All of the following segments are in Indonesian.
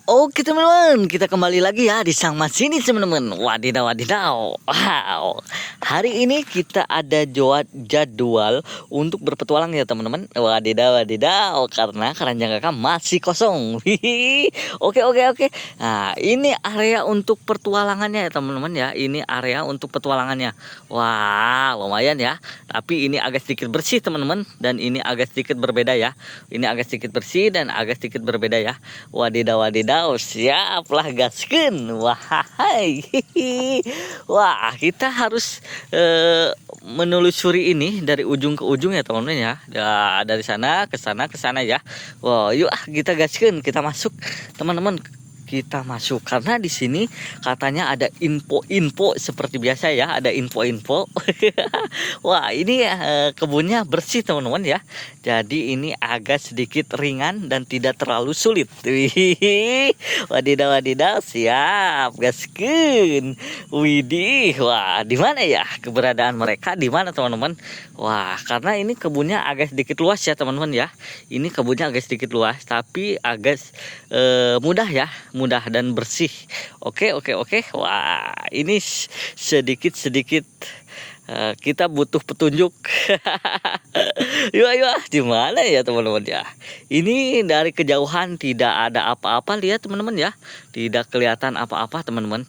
Oke teman-teman, kita kembali lagi ya di Sang Masinis teman-teman. Wadidaw, wadidaw. Wow. Hari ini kita ada jadwal untuk berpetualang ya teman-teman. Wadidaw, wadidaw. Karena keranjang kakak masih kosong. Oke, oke, oke. Nah, ini area untuk pertualangannya ya teman-teman ya. Ini area untuk petualangannya. Wah, lumayan ya. Tapi ini agak sedikit bersih teman-teman. Dan ini agak sedikit berbeda ya. Ini agak sedikit bersih dan agak sedikit berbeda ya. Wadidaw, wadidaw. Siaplah gaskeun. Wahai. Wah, kita harus menelusuri ini dari ujung ke ujung ya teman-teman ya. Dari sana ke sana ke sana ya. Wah, yuk kita gaskeun, kita masuk teman-teman. Kita masuk karena di sini katanya ada info-info seperti biasa ya, ada info-info. Wah, ini kebunnya bersih teman-teman ya. Jadi ini agak sedikit ringan dan tidak terlalu sulit. Wadidaw, wadidaw, siap gaskeun. Widih, wah, di mana ya keberadaan mereka, di mana teman-teman? Wah, karena ini kebunnya agak sedikit luas ya teman-teman ya. Ini kebunnya agak sedikit luas tapi agak mudah ya, mudah dan bersih. Oke, oke, oke. Wah, ini sedikit kita butuh petunjuk. Yuk, yuk, di mana ya teman-teman ya? Ini dari kejauhan tidak ada apa-apa, lihat teman-teman ya. Tidak kelihatan apa-apa teman-teman.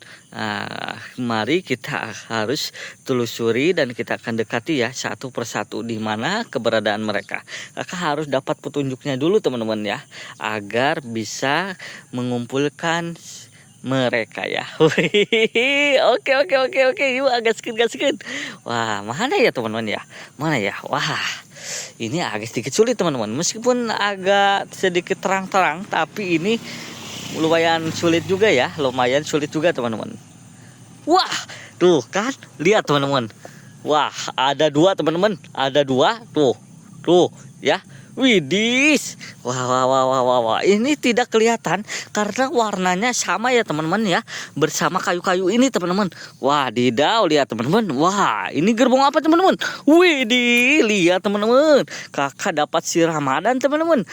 Mari kita harus telusuri dan kita akan dekati ya satu persatu di mana keberadaan mereka. Kakak harus dapat petunjuknya dulu teman-teman ya, agar bisa mengumpulkan mereka ya. Oke, oke, oke, oke. Yuk gaskeun. Wah, mana ya teman-teman ya? Mana ya? Wah, ini agak sedikit sulit teman-teman. Meskipun agak sedikit terang-terang, tapi ini lumayan sulit juga ya. Lumayan sulit juga teman-teman. Wah, tuh kan? Lihat teman-teman. Wah, ada dua teman-teman. Ada dua. Tuh ya. Widis, wah, ini tidak kelihatan karena warnanya sama ya teman-teman ya, bersama kayu-kayu ini teman-teman. Wadidaw, lihat teman-teman. Wah, ini gerbong apa teman-teman? Widih, lihat teman-teman. Kakak dapat si Ramadan teman-teman.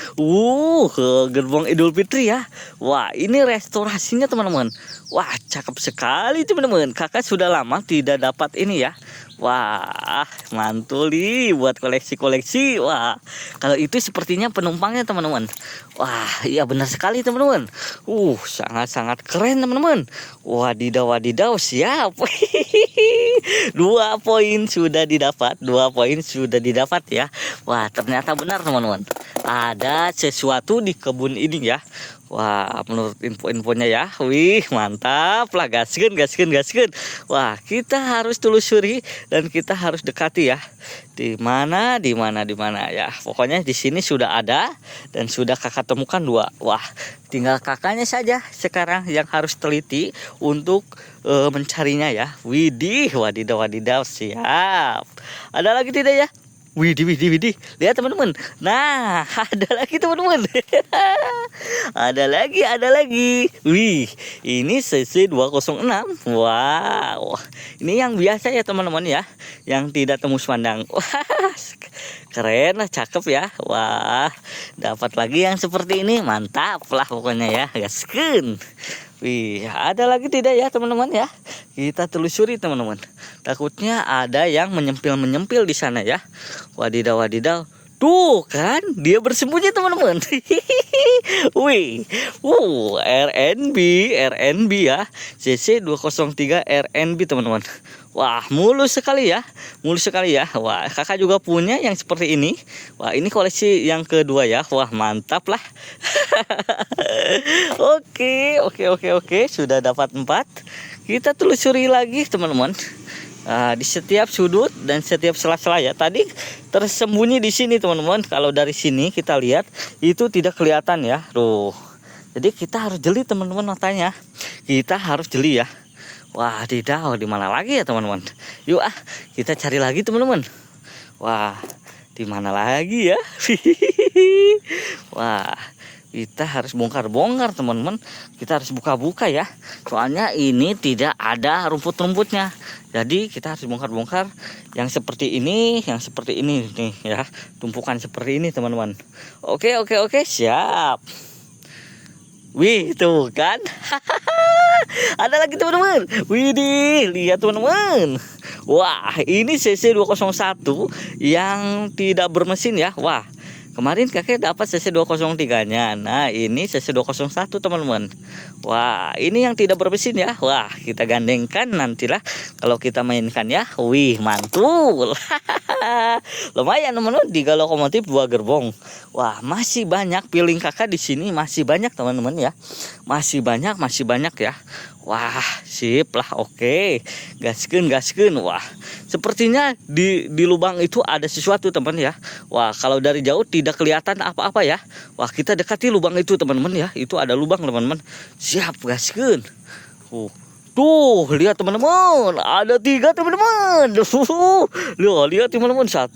Gerbong Idul Fitri ya. Wah, ini restorasinya teman-teman. Wah, cakep sekali teman-teman. Kakak sudah lama tidak dapat ini ya. Wah, mantul nih buat koleksi-koleksi. Wah, kalau itu sepertinya penumpangnya teman-teman. Wah, iya benar sekali teman-teman. Sangat-sangat keren teman-teman. Wadidaw, wadidaw, siap. 2 poin sudah didapat. 2 poin sudah didapat ya. Wah, ternyata benar teman-teman. Ada sesuatu di kebun ini ya. Wah, menurut info-infonya ya. Wih, mantap lah, gaskeun. Wah, kita harus telusuri dan kita harus dekati ya. Di mana ya. Pokoknya di sini sudah ada dan sudah kakak temukan 2. Wah, tinggal kakaknya saja sekarang yang harus teliti untuk mencarinya ya. Widih, wadidaw, wadidaw, siap. Ada lagi tidak ya? Widih. Lihat teman-teman. Nah, ada lagi teman-teman. Ada lagi. Wih, ini CC 206. Wow. Ini yang biasa ya teman-teman ya, yang tidak tembus pandang. Wah, keren lah, cakep ya. Wah, dapat lagi yang seperti ini. Mantap lah pokoknya ya. Gaskeun. Wih, ada lagi tidak ya teman-teman ya? Kita telusuri teman-teman. Takutnya ada yang menyempil di sana ya. Wadidaw, wadidaw. Tuh kan, dia bersembunyi teman-teman. Wih, RNB ya. CC 203 RNB teman-teman. Wah, mulus sekali ya. Wah, kakak juga punya yang seperti ini. Wah, ini koleksi yang kedua ya. Wah, mantap lah. Oke. Sudah dapat 4. Kita telusuri lagi teman-teman. Di setiap sudut dan setiap sela-sela ya. Tadi tersembunyi di sini teman-teman. Kalau dari sini kita lihat itu tidak kelihatan ya. Tuh. Jadi kita harus jeli teman-teman matanya. Kita harus jeli ya. Wah, tidak, di mana lagi ya teman-teman? Yuk kita cari lagi teman-teman. Wah, di mana lagi ya? Wah, kita harus bongkar-bongkar teman-teman. Kita harus buka-buka ya. Soalnya ini tidak ada rumput-rumputnya. Jadi kita harus bongkar-bongkar yang seperti ini nih ya. Tumpukan seperti ini teman-teman. Oke, siap. Wih, tuh kan. Ada lagi teman-teman. Widih, lihat teman-teman. Wah, ini CC 201 yang tidak bermesin ya. Wah, kemarin kakek dapat CC 203-nya. Nah, ini CC 201 teman-teman. Wah, ini yang tidak bermesin ya. Wah, kita gandengkan nantilah kalau kita mainkan ya. Wih, mantul. Lumayan teman-teman, 3 lokomotif 2 gerbong. Wah, masih banyak piling kakak di sini, masih banyak teman-teman ya. Masih banyak ya. Wah, sip lah, oke. Gaskeun. Wah, sepertinya di lubang itu ada sesuatu teman ya. Wah, kalau dari jauh tidak kelihatan apa-apa ya. Wah, kita dekati lubang itu teman-teman ya. Itu ada lubang teman-teman. Siap, gaskeun. Tuh, lihat teman-teman, ada 3 teman-teman. Lihat teman-teman, 1,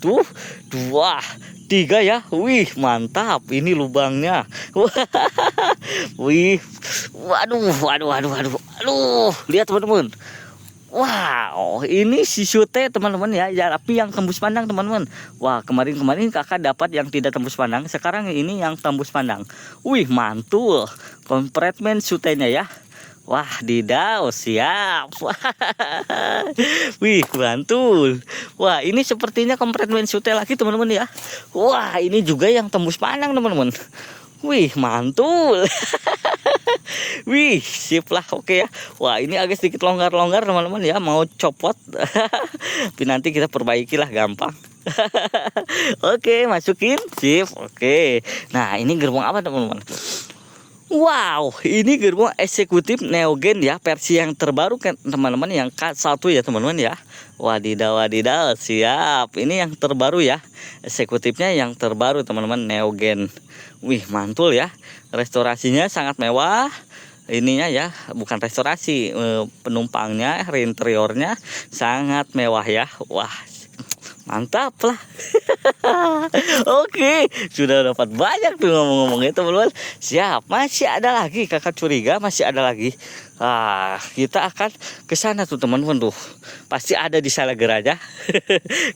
2, 3 ya. Wih, mantap. Ini lubangnya. Wih, waduh. Lihat teman-teman. Wow, ini si Sute teman-teman ya, tapi yang tembus pandang teman-teman. Wah, kemarin kakak dapat yang tidak tembus pandang, sekarang ini yang tembus pandang. Wih, mantul. Kompretmen Sutenya ya. Wah, didau, siap. Wih, mantul. Wah, ini sepertinya kompretmen Sute lagi teman-teman ya. Wah, ini juga yang tembus pandang teman-teman. Wih, mantul. Wih, sip lah, oke ya. Wah, ini agak sedikit longgar teman-teman ya, mau copot. Tapi nanti kita perbaiki lah, gampang. Oke, masukin, sip, oke. Nah, ini gerbong apa teman-teman? Wow, ini gerbong eksekutif Neogen ya, versi yang terbaru kan teman-teman, yang K1 ya teman-teman ya. Wadidaw, siap. Ini yang terbaru ya, eksekutifnya yang terbaru teman-teman, Neogen. Wih, mantul ya. Restorasinya sangat mewah. Ininya ya, bukan restorasi, penumpangnya, interiornya sangat mewah ya. Wah, mantap lah. Oke, sudah dapat banyak tuh ngomong-ngomongnya teman-teman. Siap, masih ada lagi, kakak curiga masih ada lagi. Kita akan ke sana tuh teman-teman tuh. Pasti ada di Salageraja.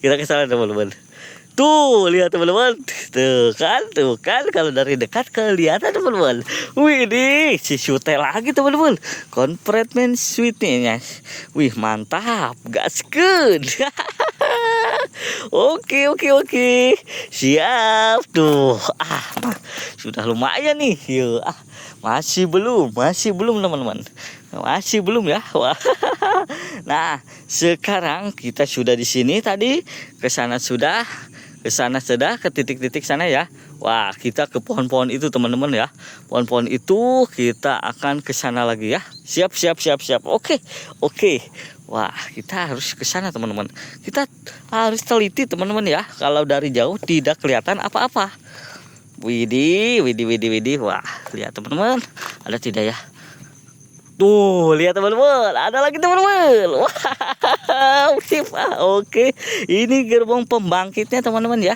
Kita ke sana teman-teman. Tuh, lihat teman-teman. Tuh kan kalau dari dekat kelihatan teman-teman. Wih, nih si Sute lagi teman-teman. Kompretmen sweetnya. Wih, mantap. Gaskeun. Oke. Siap tuh. Sudah lumayan nih. Yuk. Masih belum teman-teman. Masih belum ya. Wah. Nah, sekarang kita sudah di sini tadi, ke sana sudah ke titik-titik sana ya. Wah, kita ke pohon-pohon itu teman-teman ya. Pohon-pohon itu kita akan ke sana lagi ya. Siap. Oke. Wah, kita harus ke sana teman-teman. Kita harus teliti teman-teman ya. Kalau dari jauh tidak kelihatan apa-apa. Widih. Wah, lihat teman-teman. Ada tidak ya? Tuh, lihat teman-teman, ada lagi teman-teman. Wow, sip. Oke. Ini gerbong pembangkitnya teman-teman ya.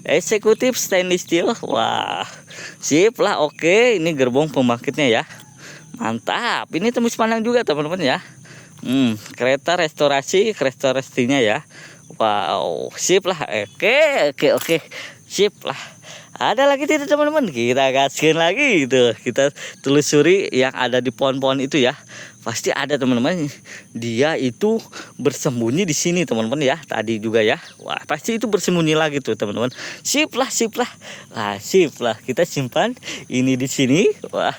Eksekutif stainless steel. Wah, sip lah. Oke, ini gerbong pembangkitnya ya. Mantap. Ini tembus pandang juga teman-teman ya. Kereta restorasinya ya. Wow, sip lah. Oke. Sip lah. Ada lagi tidak teman-teman? Kita gaskan lagi itu. Kita telusuri yang ada di pohon-pohon itu ya. Pasti ada teman-teman. Dia itu bersembunyi di sini teman-teman ya. Tadi juga ya. Wah, pasti itu bersembunyi lagi tuh teman-teman. Sip lah. Sip lah. Kita simpan ini di sini. Wah.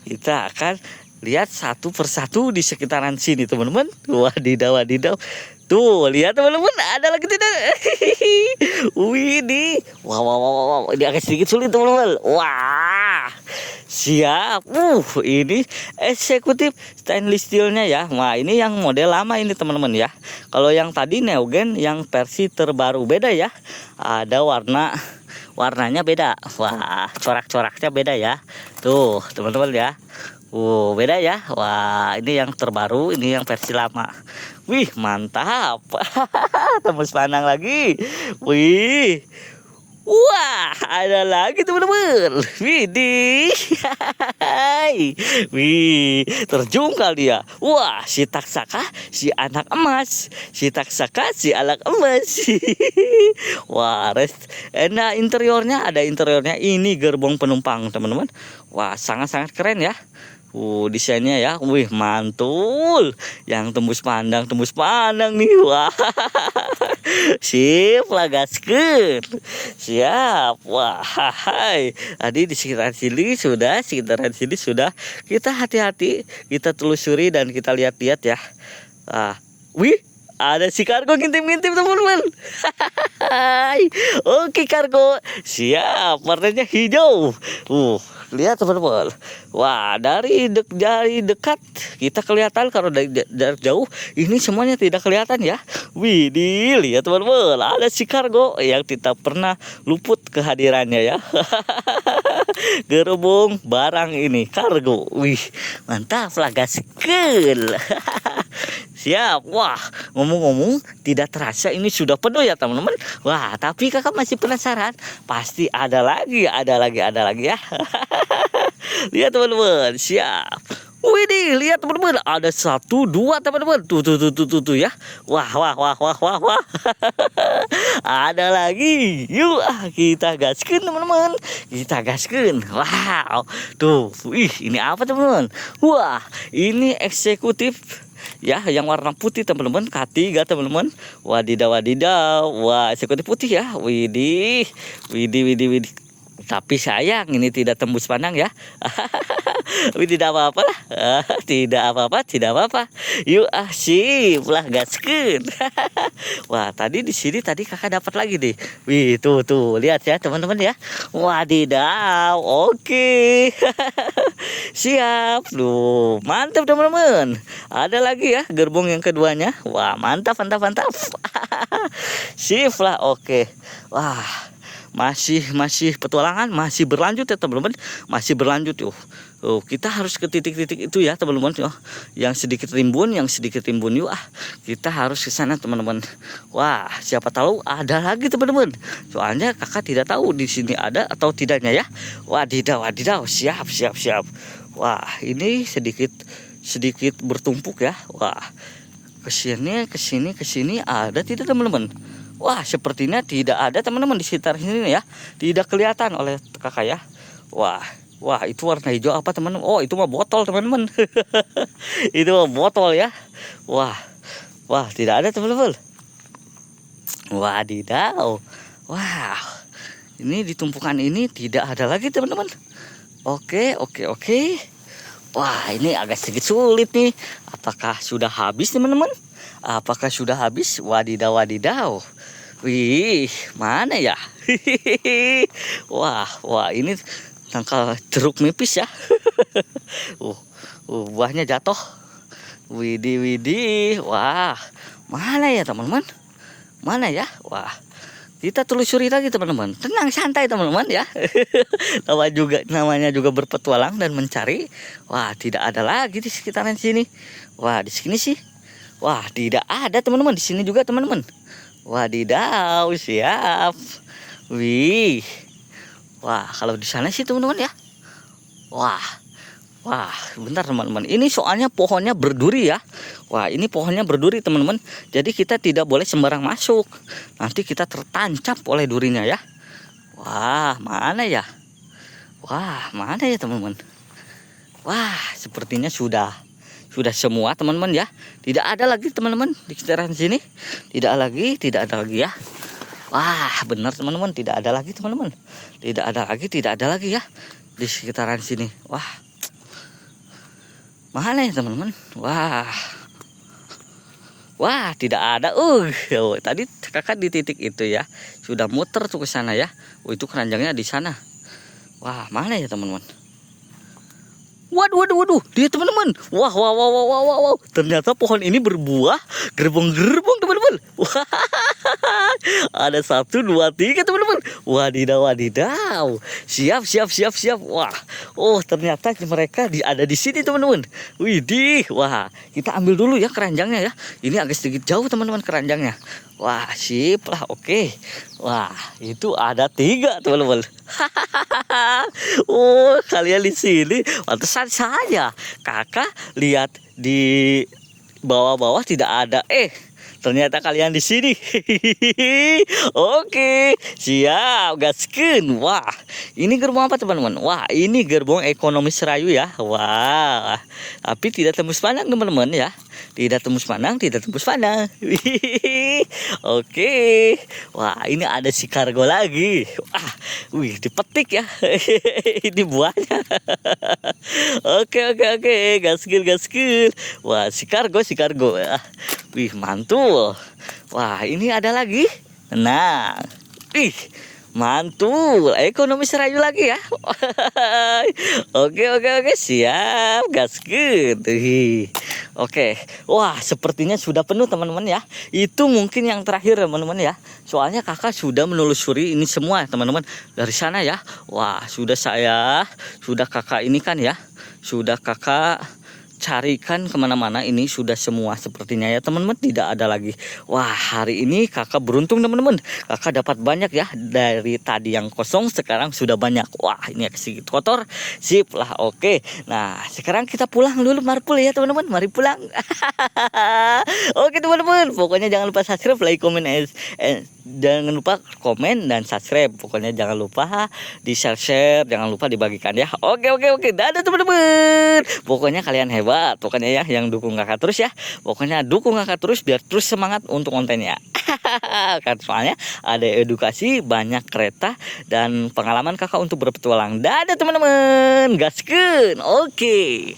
Kita akan lihat satu persatu di sekitaran sini teman-teman. Wadidaw. Tuh, lihat teman-teman, ada lagi tidak? Wih, ini. Wow. Ini agak sedikit sulit teman-teman. Wah. Siap. Ini eksekutif stainless steelnya ya. Wah, ini yang model lama ini teman-teman ya. Kalau yang tadi Neogen yang versi terbaru, beda ya. Ada warnanya beda. Wah, corak-coraknya beda ya. Tuh, teman-teman ya. Beda ya. Wah, ini yang terbaru, ini yang versi lama. Wih, mantap. Tembus pandang lagi. Wih. Wah, ada lagi teman-teman. Widih. Wih, terjungkal dia. Wah, si taksaka, si anak emas. Si taksaka, si anak emas. Wah, enak interiornya, ada interiornya. Ini gerbong penumpang, teman-teman. Wah, sangat-sangat keren ya. Desainnya ya, wih mantul, yang tembus pandang nih, wah, sip lah gaskeun, siap, wah, hai, tadi di sekitaran sini sudah, kita hati-hati, kita telusuri dan kita lihat-lihat ya, wih. Ada si kargo ngintip-ngintip teman-teman. Oke kargo, siap, warnanya hijau. Lihat teman-teman. Wah, dari dekat kita kelihatan, kalau dari jauh ini semuanya tidak kelihatan ya. Wih, lihat teman-teman, ada si kargo yang tidak pernah luput kehadirannya ya. Gerbong barang ini kargo. Wih, mantap lah gaskeun. Siap. Wah, ngomong-ngomong tidak terasa ini sudah penuh ya teman-teman. Wah, tapi kakak masih penasaran. Pasti ada lagi ya. Lihat teman-teman, siap. Widih, lihat teman-teman, ada 1, 2 teman-teman. Tuh ya. Wah. Ada lagi. Yuk, kita gaskeun teman-teman. Kita gaskeun. Wow. Tuh, wih, ini apa teman-teman? Wah, ini eksekutif ya, yang warna putih teman-teman, K3 teman-teman. Wadidaw. Wah, eksekutif putih ya. Widih. Tapi sayang ini tidak tembus pandang ya. Tidak apa-apa lah. Tidak apa-apa. Yuk, sip lah gaskeun. Wah, tadi di sini kakak dapat lagi deh. Wih, tuh lihat ya teman-teman ya. Wadidaw. Oke. Siap. Duh, mantap teman-teman. Ada lagi ya gerbong yang keduanya. Wah, mantap. Sip lah. Oke. Wah, masih petualangan masih berlanjut ya teman-teman, masih berlanjut yuk. Kita harus ke titik-titik itu ya teman-teman. Yang sedikit rimbun yuk, kita harus ke sana teman-teman. Wah, siapa tahu ada lagi teman-teman, soalnya kakak tidak tahu di sini ada atau tidaknya ya. Wadidaw, siap. Wah, ini sedikit bertumpuk ya. Wah, kesini ada tidak teman-teman? Wah, sepertinya tidak ada teman-teman di sekitar sini ya. Tidak kelihatan oleh kakak ya. Wah, itu warna hijau apa teman-teman? Oh, itu mah botol teman-teman. Itu mah botol ya. Wah, tidak ada teman-teman. Wadidaw. Wah, ini di tumpukan ini tidak ada lagi teman-teman. Oke. Wah, ini agak sedikit sulit nih. Apakah sudah habis teman-teman? Wadidaw. Wih, mana ya? Wah, ini tangkal jeruk nipis ya. Buahnya jatuh. Widih. Wah, mana ya teman-teman? Mana ya? Wah, kita telusuri lagi teman-teman. Tenang, santai teman-teman ya. Namanya juga berpetualang dan mencari. Wah, tidak ada lagi di sekitaran sini. Wah, di sini sih. Wah, tidak ada teman-teman, di sini juga teman-teman. Wadidaw, siap. Wih. Wah, kalau di sana sih teman-teman ya. Wah, bentar teman-teman. Ini soalnya pohonnya berduri ya. Wah, ini pohonnya berduri teman-teman. Jadi kita tidak boleh sembarang masuk. Nanti kita tertancap oleh durinya ya. Wah, mana ya? Teman-teman? Wah, sepertinya sudah semua teman-teman ya. Tidak ada lagi teman-teman di sekitaran sini. Tidak ada lagi ya. Wah, benar teman-teman, tidak ada lagi teman-teman. Tidak ada lagi ya di sekitaran sini. Wah, mana ya teman-teman? Wah, tidak ada. Tadi kakak di titik itu ya. Sudah muter tuh ke sana ya. Itu keranjangnya di sana. Wah, mana ya teman-teman? Waduh, lihat teman-teman. Wah. Ternyata pohon ini berbuah gerbong teman-teman. teman-teman. Wah, ada 1, 2, 3 teman-teman. Wadidaw, wadidaw. Siap, siap, siap, siap. Wah, oh ternyata mereka ada di sini teman-teman. Widih, wah kita ambil dulu ya keranjangnya ya. Ini agak sedikit jauh teman-teman keranjangnya. Wah, sip lah, oke. Wah, itu ada 3 teman-teman. Oh, kalian di sini, pantesan saja. Kakak lihat di bawah-bawah tidak ada. Ternyata kalian di sini. Oke, siap, gaskeun. Wah, ini gerbong apa teman-teman? Wah, ini gerbong ekonomi Serayu ya. Wah, tapi tidak tembus pandang teman-teman ya. Tidak tembus pandang, tidak tembus pandang. Oke. Wah, ini ada si kargo lagi. Wih, dipetik ya. Ini buahnya. Oke, oke, oke. Gaskeun, gaskeun. Wah, si kargo, si kargo. Wih, mantul. Wah, ini ada lagi. Nah, ih, mantul. Ekonomi Serayu lagi ya. Oke, oke, oke. Siap, gaskeun. Oke. Wah, sepertinya sudah penuh teman-teman ya. Itu mungkin yang terakhir teman-teman ya. Soalnya kakak sudah menelusuri ini semua teman-teman dari sana ya. Wah, sudah kakak ini kan ya. Sudah kakak carikan kemana-mana, ini sudah semua sepertinya ya teman-teman, tidak ada lagi. Wah, hari ini kakak beruntung teman-teman, kakak dapat banyak ya. Dari tadi yang kosong sekarang sudah banyak. Wah, ini sedikit kotor, sip lah, oke. Nah, sekarang kita pulang dulu, mari pulang ya teman-teman, mari pulang. Oke teman-teman, pokoknya jangan lupa subscribe, like, komen, jangan lupa komen dan subscribe. Pokoknya jangan lupa di share, jangan lupa dibagikan ya. Oke, oke, oke. Dadah teman-teman. Pokoknya kalian hebat. Pokoknya ya, yang dukung kakak terus ya. Pokoknya dukung kakak terus biar terus semangat untuk kontennya. Kan soalnya ada edukasi, banyak kereta dan pengalaman kakak untuk berpetualang. Dadah teman-teman. Gaskeun. Oke.